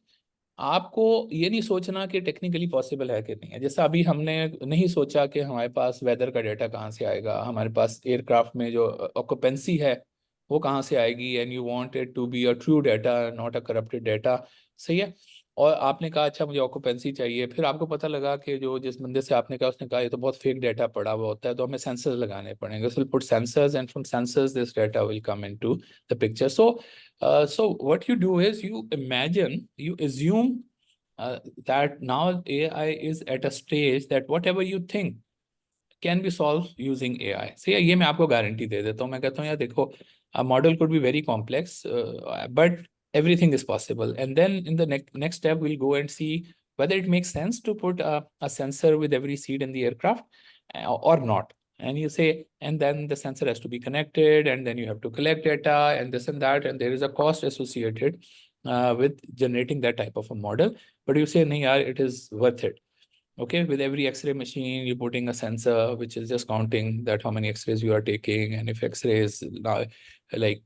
आपको ये नहीं सोचना कि टेक्निकली पॉसिबल है कि नहीं है। जैसा अभी हमने नहीं सोचा कि हमारे पास वेदर का डेटा कहाँ से आएगा, हमारे पास एयरक्राफ्ट में जो ऑक्यूपेंसी है वो कहाँ से आएगी, and you want it to be a true data, not a corrupted data. सही है। और आपने कहा अच्छा मुझे ऑक्यूपेंसी चाहिए, फिर आपको पता लगा कि जो जिस बंदे से आपने कहा उसने कहा ये तो बहुत फेक डाटा पड़ा हुआ होता है, तो हमें सेंसर्स लगाने पड़ेंगे। So put sensors, and from sensors this data will come into the picture. So what you do is you imagine, you assume that now AI is at a stage that whatever you think can be solved using AI. So ये मैं आपको guarantee दे देता हूँ। मैं कहता हूँ यार देखो, a model could be very complex, but everything is possible. And then in the next step, we'll go and see whether it makes sense to put a sensor with every seat in the aircraft or not. And you say, and then the sensor has to be connected, and then you have to collect data and this and that, and there is a cost associated with generating that type of a model. But you say, no, yaar, it is worth it. Okay, with every X-ray machine, you're putting a sensor which is just counting that how many X-rays you are taking, and if X-ray is now like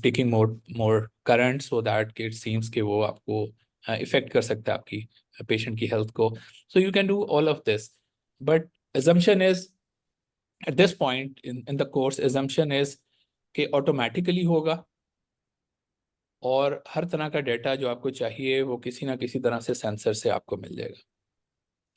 taking more current, so that it seems कि वो आपको affect कर सकता है आपकी patient की health को. So you can do all of this, but assumption is at this point in the course, assumption is कि automatically होगा, और हर तरह का डेटा जो आपको चाहिए वो किसी ना किसी तरह से सेंसर से आपको मिल जाएगा।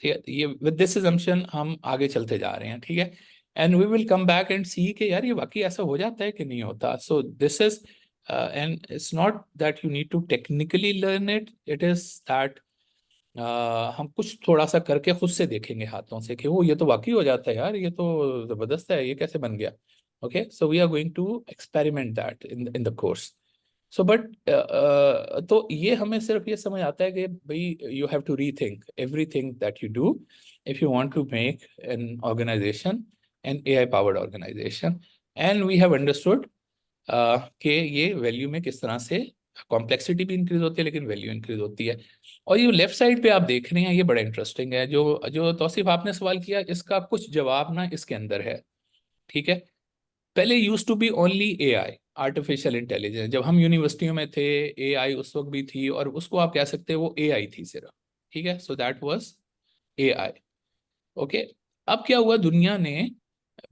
ठीक है। ये विद दिस assumption हम आगे चलते जा रहे हैं। ठीक है। And we will come back and see कि यार ये वाकई ऐसा हो जाता है कि नहीं होता। So this is and it's not that you need to technically learn it, it is that हम कुछ थोड़ा सा करके खुद से देखेंगे हाथों से कि वो ये तो वाकई हो जाता है यार, ये तो जबरदस्त है, ये कैसे बन गया। Okay, so we are going to experiment that in the course. So but तो ये हमें सिर्फ ये समझ आता है कि भाई you have to rethink everything that you do if you want to make an organisation, an AI powered organisation. And we have understood कि ये वैल्यू में किस तरह से कॉम्प्लेक्सिटी भी इंक्रीज होती है लेकिन वैल्यू इंक्रीज होती है। और ये लेफ्ट साइड पे आप देख रहे हैं, ये बड़ा इंटरेस्टिंग है। जो जो तौसीफ आपने सवाल किया, इसका कुछ जवाब ना इसके अंदर है। ठीक है, पहले use to be only AI, artificial intelligence. जब हम यूनिवर्सिटियों में थे, एआई उस वक्त भी थी, और उसको आप कह सकते हैं वो एआई थी सिर्फ। ठीक है, so that was AI. Okay, अब क्या हुआ, दुनिया ने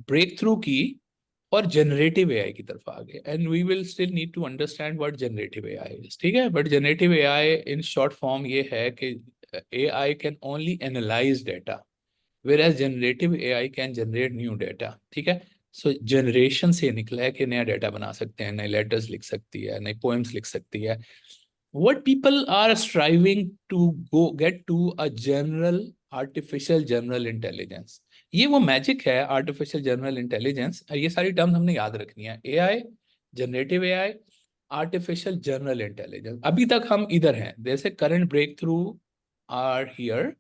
ब्रेक थ्रू की और जनरेटिव एआई की तरफ आ गए। And we will still need to understand what generative AI is. ठीक है, but generative AI in short form ये है कि AI can only analyse data, whereas generative AI can generate new data। ठीक है, सो जनरेशन से निकला है कि नया डाटा बना सकते हैं, नए लेटर्स लिख सकती है, नए पोएम्स लिख सकती है। what people are striving to go get to a general artificial general intelligence। ये वो मैजिक है आर्टिफिशियल जनरल इंटेलिजेंस। ये सारी टर्म्स हमने याद रखनी है, AI, generative AI, artificial general intelligence. अभी तक हम इधर हैं, जैसे current breakthrough are here,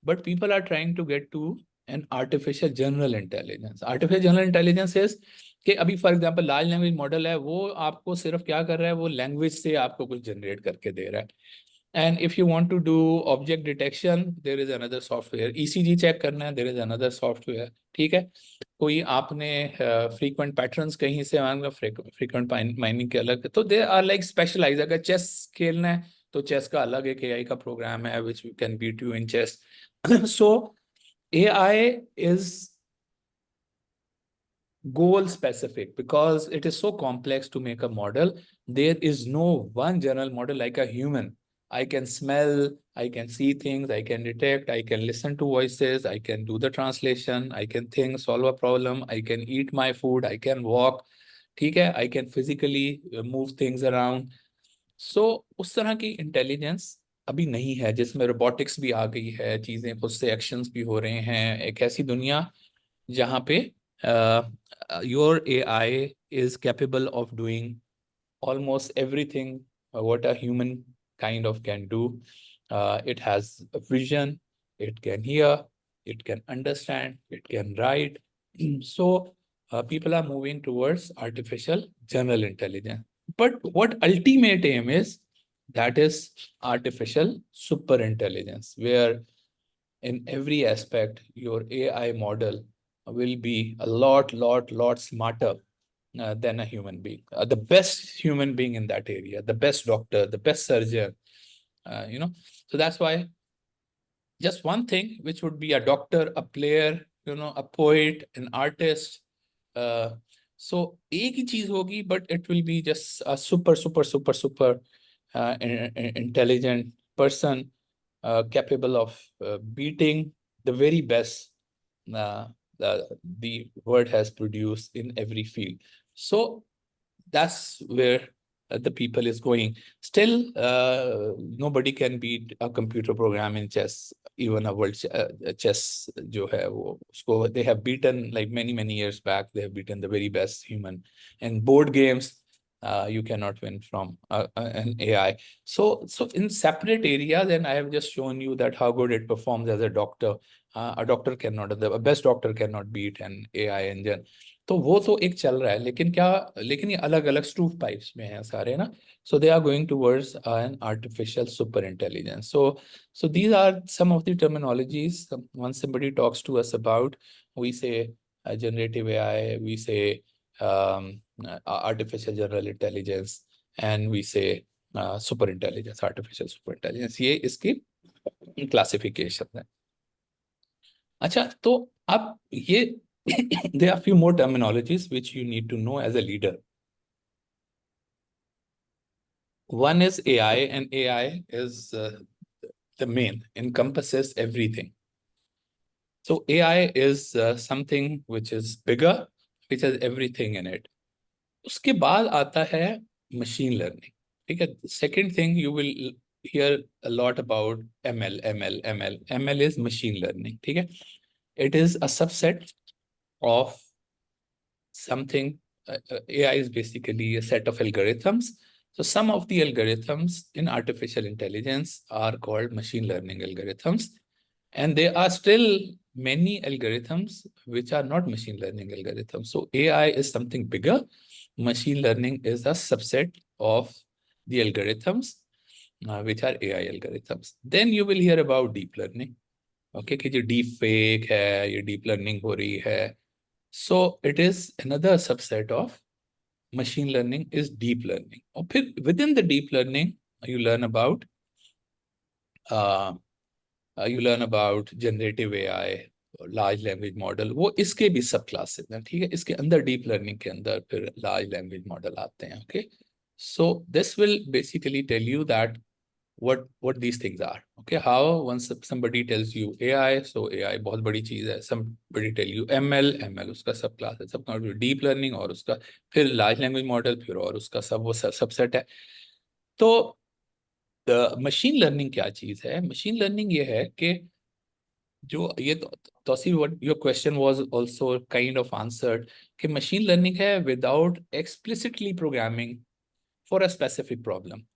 but people are trying to get to an artificial general intelligence। artificial general intelligence is कि अभी for example large language model है, वो आपको सिर्फ क्या कर रहा है, वो लैंग्वेज से आपको कुछ जनरेट करके दे रहा है। And if you want to do object detection, there is another software. ECG check करना है, देयर इज अनदर सॉफ्टवेयर। ठीक है, कोई आपने फ्रीक्वेंट पैटर्न्स कहीं से मांगा, फ्रीक्वेंट माइनिंग के अलग, तो दे आर लाइक स्पेशलाइज। अगर चेस खेलना है तो चेस का अलग एक एआई का प्रोग्राम है which can beat you in chess. so AI is goal specific because it is so complex to make a model. There is no one general model like a human. I can smell, I can see things, I can detect, I can listen to voices, I can do the translation, I can think, solve a problem, I can eat my food, I can walk। ठीक है, I can physically move things around। सो उस तरह की intelligence अभी नहीं है जिसमें robotics भी आ गई है, चीज़ें खुद से एक्शंस भी हो रहे हैं। एक ऐसी दुनिया जहाँ पे your AI is capable of doing almost everything what a human kind of can do। It has a vision, it can hear, it can understand, it can write। so people are moving towards artificial general intelligence, but what ultimate aim is, that is artificial super intelligence, where in every aspect your AI model will be a lot smarter than a human being, the best human being in that area, the best doctor, the best surgeon, you know। So that's why just one thing, which would be a doctor, a player, you know, a poet, an artist, so एक ही चीज होगी, but it will be just a super intelligent person, capable of beating the very best the world has produced in every field। So that's where the people is going। Still, nobody can beat a computer program in chess, even a world chess जो है वो उसको they have beaten like many years back, they have beaten the very best human। And board games, you cannot win from an AI। So in separate areas, and I have just shown you that how good it performs as a doctor। A doctor cannot, the best doctor cannot beat an AI engine। तो वो तो एक चल रहा है, लेकिन ये अलग अलग स्टूव पाइप्स में हैं सारे ना। So they are going towards an artificial super intelligence. so these are some of the terminologies once somebody talks to us about, we say generative AI, we say artificial general intelligence, and we say super intelligence, artificial super intelligence। ये इसकी classification है। अच्छा, तो अब ये there are few more terminologies which you need to know as a leader। One is AI, and AI is the main, encompasses everything। So AI is something which is bigger, which has everything in it। उसके बाद आता है machine learning। ठीक है, second thing you will hear a lot about ML. ML is machine learning. ठीक है? It is a subset of something. AI is basically a set of algorithms. So some of the algorithms in artificial intelligence are called machine learning algorithms. And there are still many algorithms which are not machine learning algorithms. So AI is something bigger. Machine learning is a subset of the algorithms, which are AI algorithms. Then you will hear about deep learning. Okay, कि जो deep fake है, ये deep learning हो रही है. So it is another subset of machine learning is deep learning. और फिर within the deep learning, you learn about generative AI, large language model. वो इसके भी सब क्लासेस हैं. ठीक है? इसके अंदर deep learning के अंदर फिर large language model आते हैं. Okay, so this will basically tell you that what these things are. Okay, how once somebody tells you AI, so AI बहुत बड़ी चीज है. Somebody tell you ML उसका सब क्लास है. सब deep learning और उसका फिर large language model फिर और उसका सब वो सबसेट है. तो मशीन लर्निंग क्या चीज है? मशीन लर्निंग ये है कि जो ये Tauseef, what your question was also kind of answered, कि मशीन लर्निंग है without explicitly programming for a specific problem.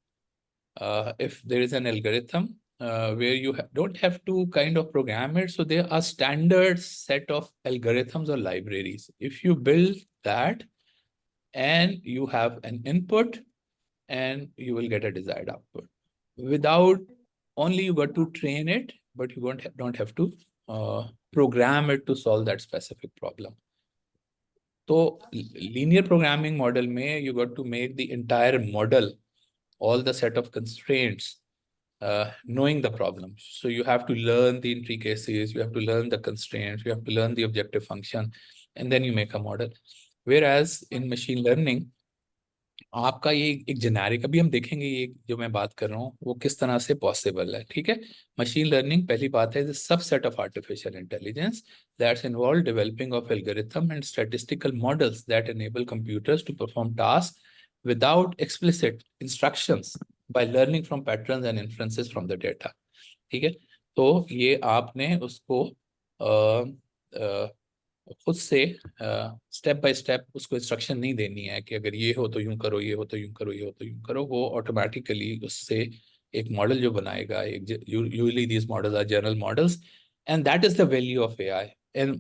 If there is an algorithm where you don't have to kind of program it, so there are standard set of algorithms or libraries. If you build that and you have an input and you will get a desired output. Without only you got to train it, but you don't have to program it to solve that specific problem. So linear programming model में you got to make the entire model, all the set of constraints, knowing the problem. So you have to learn the intricacies, you have to learn the constraints, you have to learn the objective function, and then you make a model. Whereas in machine learning, आपका ये एक generic, अभी हम देखेंगे ये जो मैं बात कर रहा हूँ वो किस तरह से पॉसिबल है. ठीक है? मशीन लर्निंग पहली बात है subset of artificial intelligence that's involve developing of algorithm and statistical models that enable computers to perform task without explicit instructions by learning from patterns and inferences from the data. ठीक है? तो ये आपने उसको खुद से स्टेप बाय स्टेप उसको instruction नहीं देनी है कि अगर ये हो तो यूं करो, ये हो तो यूं करो, ये हो तो यूं करो. वो ऑटोमेटिकली उससे एक मॉडल जो बनाएगा. Usually these models are general models and that is the value of AI. And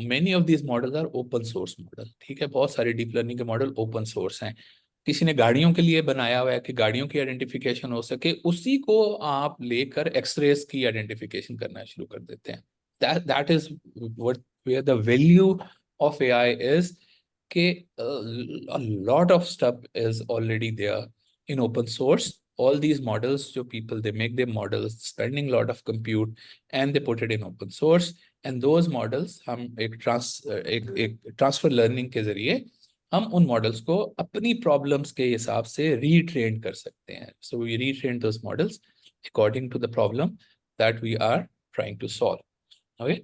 many of these models are open source model. ठीक है? बहुत सारे डीप लर्निंग के मॉडल ओपन सोर्स हैं. किसी ने गाड़ियों के लिए बनाया हुआ है कि गाड़ियों की आइडेंटिफिकेशन हो सके, उसी को आप लेकर एक्सरेज की आइडेंटिफिकेशन करना शुरू कर देते हैं. That is what where the value of AI is. A lot of stuff is already there in open source. All these models, so people they make their models spending a lot of compute and they put it in open source. And those models हम एक transfer learning के जरिए हम उन models को अपनी problems के हिसाब से रीट्रेन कर सकते हैं. So we retrain those models according to the problem that we are trying to solve. Okay,